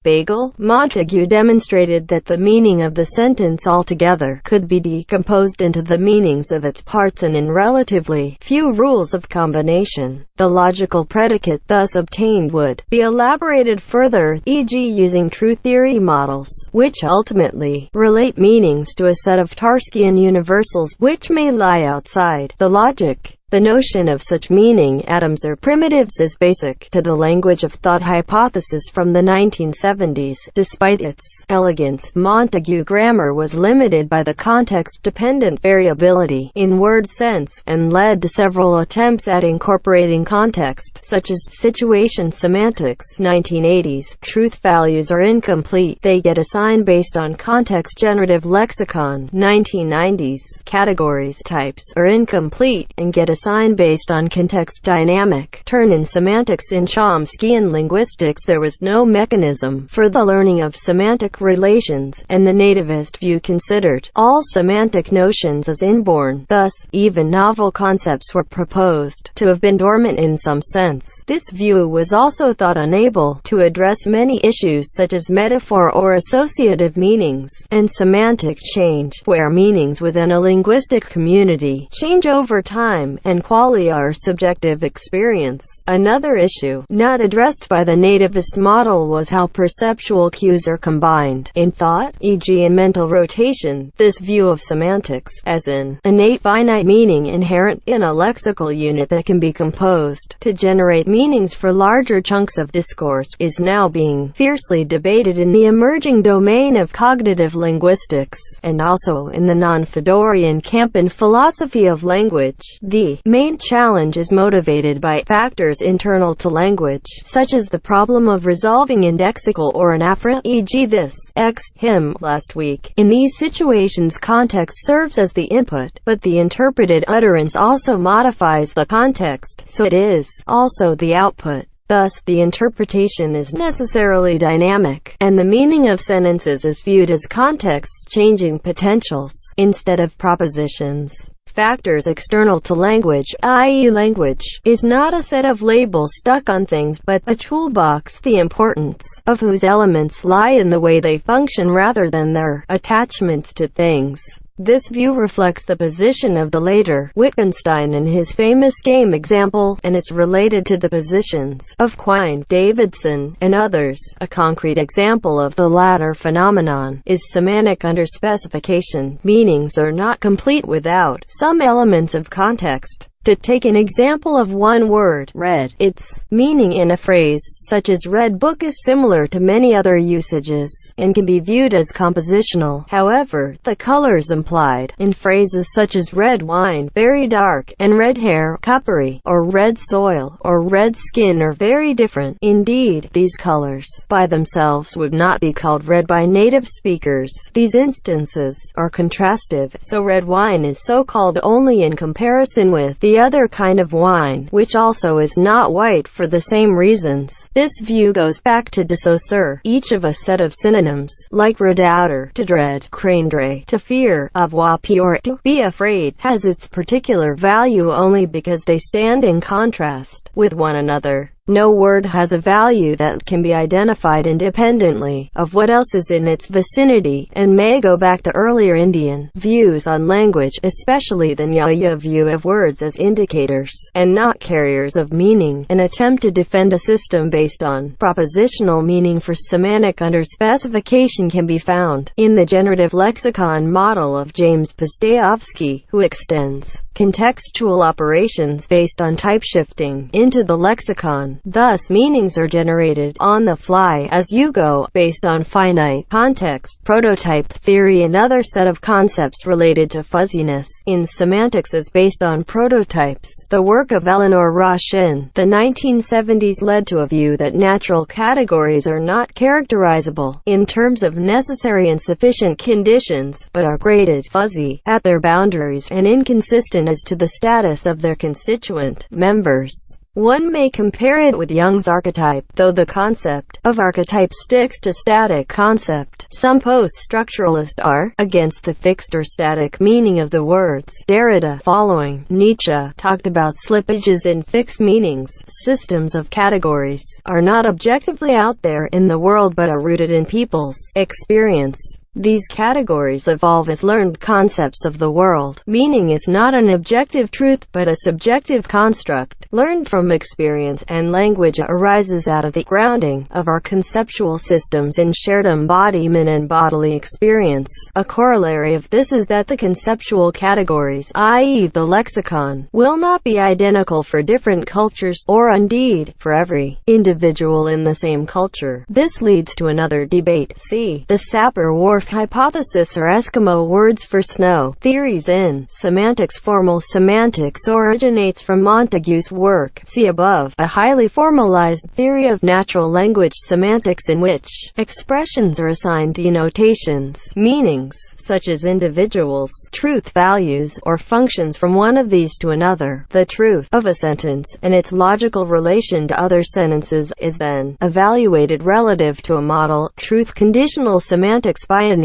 Bagel. Montague demonstrated that the meaning of the sentence altogether could be decomposed into the meanings of its parts and in relatively few rules of combination. The logical predicate thus obtained would be elaborated further, e.g. using true theory models, which ultimately relate meanings to a set of Tarskian universals which may lie outside the logic. The notion of such meaning atoms or primitives is basic to the language of thought hypothesis from the 1970s. Despite its elegance, Montague grammar was limited by the context-dependent variability in word sense, and led to several attempts at incorporating context, such as situation semantics. 1980s. Truth values are incomplete. They get assigned based on context. Generative lexicon. 1990s. Categories types are incomplete and get assigned based on context. Dynamic turn in semantics. In Chomskyan linguistics there was no mechanism for the learning of semantic relations, and the nativist view considered all semantic notions as inborn. Thus, even novel concepts were proposed to have been dormant in some sense. This view was also thought unable to address many issues such as metaphor or associative meanings, and semantic change, where meanings within a linguistic community change over time, and qualia are subjective experience. Another issue not addressed by the nativist model was how perceptual cues are combined in thought, e.g. in mental rotation. This view of semantics, as an innate finite meaning inherent in a lexical unit that can be composed to generate meanings for larger chunks of discourse, is now being fiercely debated in the emerging domain of cognitive linguistics, and also in the non-Fedorian camp in philosophy of language. The main challenge is motivated by factors internal to language, such as the problem of resolving indexical or an afferent, e.g. this, x, him, last week. In these situations context serves as the input, but the interpreted utterance also modifies the context, so it is also the output. Thus, the interpretation is necessarily dynamic, and the meaning of sentences is viewed as context-changing potentials, instead of propositions. Factors external to language, i.e. language, is not a set of labels stuck on things but a toolbox, the importance of whose elements lie in the way they function rather than their attachments to things. This view reflects the position of the later Wittgenstein in his famous game example, and is related to the positions of Quine, Davidson, and others. A concrete example of the latter phenomenon is semantic underspecification. Meanings are not complete without some elements of context. To take an example of one word, red, its meaning in a phrase such as red book is similar to many other usages, and can be viewed as compositional. However, the colors implied in phrases such as red wine, very dark, and red hair, coppery, or red soil, or red skin are very different. Indeed, these colors, by themselves, would not be called red by native speakers. These instances are contrastive, so red wine is so called only in comparison with the other kind of wine, which also is not white for the same reasons. This view goes back to de Saussure. Each of a set of synonyms, like redouter, to dread, craindre, to fear, avoir peur, to be afraid, has its particular value only because they stand in contrast with one another. No word has a value that can be identified independently of what else is in its vicinity, and may go back to earlier Indian views on language, especially the Nyaya view of words as indicators, and not carriers of meaning, an attempt to defend a system based on propositional meaning for semantic underspecification can be found in the generative lexicon model of James Pastejovsky, who extends contextual operations based on type shifting into the lexicon. Thus, meanings are generated on the fly, as you go, based on finite context. Prototype theory, another set of concepts related to fuzziness in semantics, is based on prototypes. The work of Eleanor Rosch in the 1970s led to a view that natural categories are not characterizable in terms of necessary and sufficient conditions, but are graded, fuzzy, at their boundaries, and inconsistent as to the status of their constituent members. One may compare it with Jung's archetype, though the concept of archetype sticks to static concept. Some post-structuralists are against the fixed or static meaning of the words. Derrida, following Nietzsche, talked about slippages in fixed meanings. Systems of categories are not objectively out there in the world but are rooted in people's experience. These categories evolve as learned concepts of the world. Meaning is not an objective truth, but a subjective construct, learned from experience, and language arises out of the grounding of our conceptual systems in shared embodiment and bodily experience. A corollary of this is that the conceptual categories, i.e. the lexicon, will not be identical for different cultures, or indeed, for every individual in the same culture. This leads to another debate. See the Sapir-Whorf hypothesis, or Eskimo words for snow. Theories in semantics. Formal semantics originates from Montagu's work, see above, a highly formalized theory of natural language semantics in which expressions are assigned denotations, meanings, such as individuals, truth values, or functions from one of these to another. The truth of a sentence, and its logical relation to other sentences, is then evaluated relative to a model. Truth conditional semantics pioneered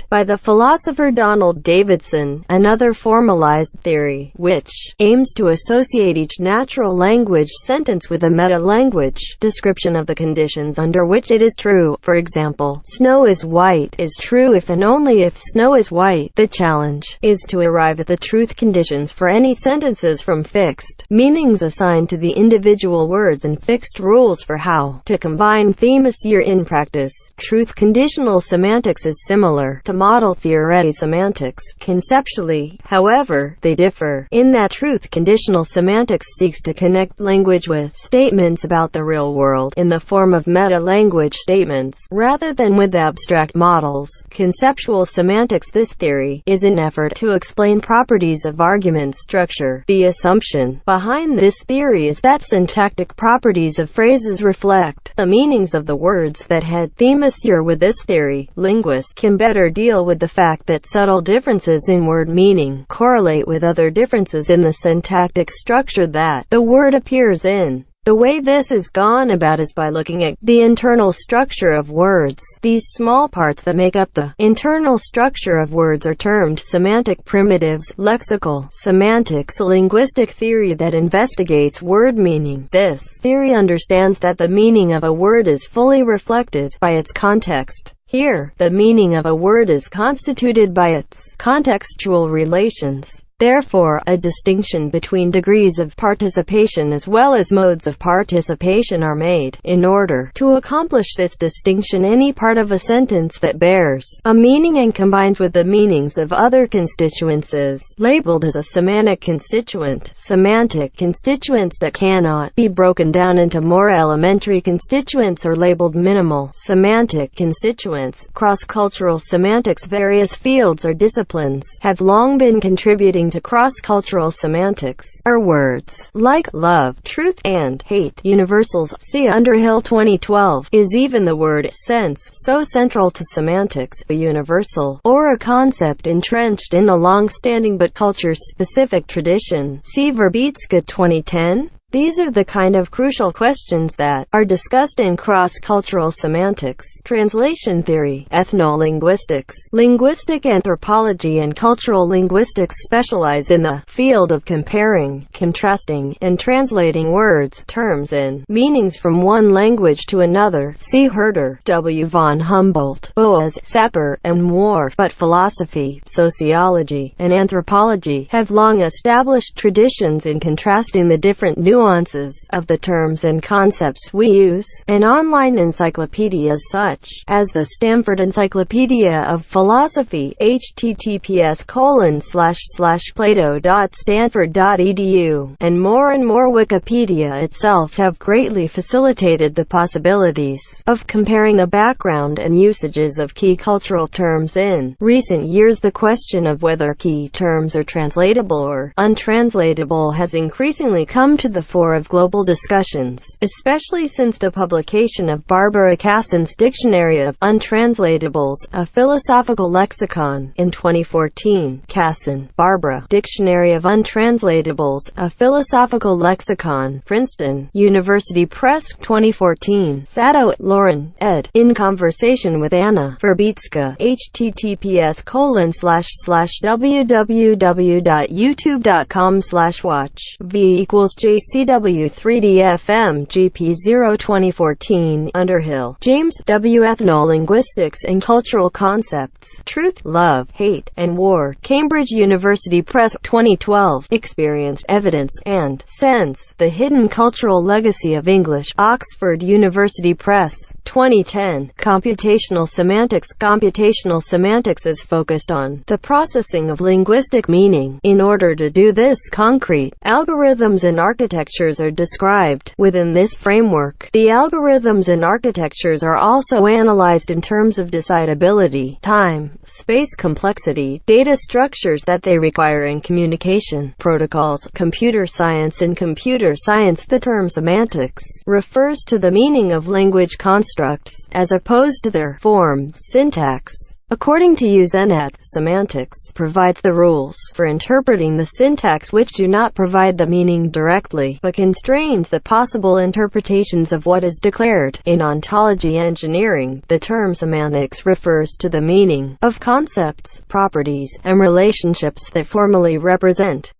by the philosopher Donald Davidson, another formalized theory, which aims to associate each natural language sentence with a meta-language description of the conditions under which it is true. For example, snow is white is true if and only if snow is white. The challenge is to arrive at the truth conditions for any sentences from fixed meanings assigned to the individual words and fixed rules for how to combine themes here in practice. Truth conditional semantics is similar to model theoretic semantics. Conceptually, however, they differ, in that truth conditional semantics seeks to connect language with statements about the real world in the form of meta-language statements, rather than with abstract models. Conceptual semantics. This theory is an effort to explain properties of argument structure. The assumption behind this theory is that syntactic properties of phrases reflect the meanings of the words that head themes here. With this theory, linguists can better deal with the fact that subtle differences in word meaning correlate with other differences in the syntactic structure that the word appears in. The way this is gone about is by looking at the internal structure of words. These small parts that make up the internal structure of words are termed semantic primitives. Lexical semantics, a linguistic theory that investigates word meaning. This theory understands that the meaning of a word is fully reflected by its context. Here, the meaning of a word is constituted by its contextual relations. Therefore, a distinction between degrees of participation as well as modes of participation are made. In order to accomplish this distinction, any part of a sentence that bears a meaning and combines with the meanings of other constituents is labeled as a semantic constituent. Semantic constituents that cannot be broken down into more elementary constituents are labeled minimal semantic constituents. Cross-cultural semantics. Various fields or disciplines have long been contributing to cross-cultural semantics. Are words like love, truth, and hate universals? See Underhill 2012. Is even the word sense so central to semantics a universal, or a concept entrenched in a long-standing but culture-specific tradition? See Verbitska 2010. These are the kind of crucial questions that are discussed in cross-cultural semantics. Translation theory, ethnolinguistics, linguistic anthropology, and cultural linguistics specialize in the field of comparing, contrasting, and translating words, terms, and meanings from one language to another. See Herder, W. von Humboldt, Boas, Sapir, and Whorf. But philosophy, sociology, and anthropology have long established traditions in contrasting the different nuances of the terms and concepts we use. An online encyclopedias such as the Stanford Encyclopedia of Philosophy, https://plato.stanford.edu, and more Wikipedia itself have greatly facilitated the possibilities of comparing the background and usages of key cultural terms. In recent years, the question of whether key terms are translatable or untranslatable has increasingly come to the metaphor of global discussions, especially since the publication of Barbara Cassin's Dictionary of Untranslatables, a philosophical lexicon, in 2014. Cassin, Barbara. Dictionary of Untranslatables, a philosophical lexicon. Princeton University Press, 2014. Sato, Lauren, ed. In Conversation with Anna Verbitska. https://www.youtube.com/watch v equals JCW3DFM GP0 2014. Underhill, James W. Ethnolinguistics and Cultural Concepts. Truth, Love, Hate, and War. Cambridge University Press, 2012. Experience, Evidence, and Sense. The Hidden Cultural Legacy of English. Oxford University Press, 2010. Computational Semantics. Computational semantics is focused on the processing of linguistic meaning. In order to do this, concrete algorithms and architectures are described. Within this framework, the algorithms and architectures are also analyzed in terms of decidability, time, space complexity, data structures that they require in communication, protocols. Computer science. In computer science, the term semantics refers to the meaning of language constructs, as opposed to their form, syntax. According to Usenet, semantics provides the rules for interpreting the syntax which do not provide the meaning directly, but constrains the possible interpretations of what is declared. In ontology engineering, the term semantics refers to the meaning of concepts, properties, and relationships that formally represent